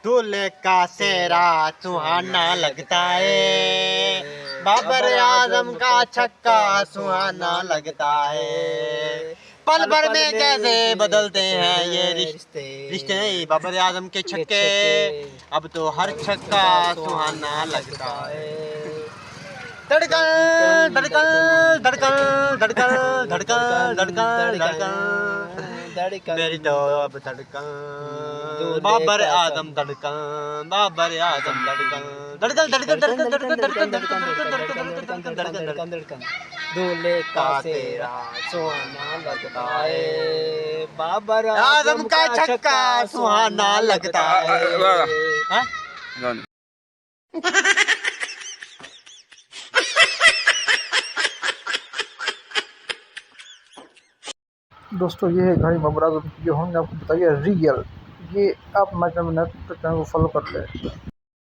दूल्हे का सेहरा सुहाना लगता है, बाबर आजम का छक्का सुहाना लगता है। पल भर में कैसे बदलते हैं ये रिश्ते, रिश्ते नहीं बाबर आजम के छक्के, अब तो हर छक्का सुहाना लगता है। धड़कन धड़कन धड़कन धड़कन धड़कन धड़कन धड़कन मेरी तो अब धड़कन, बाबर आजम धड़कन, बाबर आजम धड़कन धड़कन धड़कन धड़कन धड़कन धड़कन धड़कन धड़कन धड़कन धड़कन दूल्हे का सेहरा सुहाना लगता है, बाबर आजम का छक्का सुहाना लगता है। दोस्तों ये है घड़ी बाबर आजम की, जो हमने आपको बताइए रियल। ये आप हमारे चैनल को फॉलो कर लें।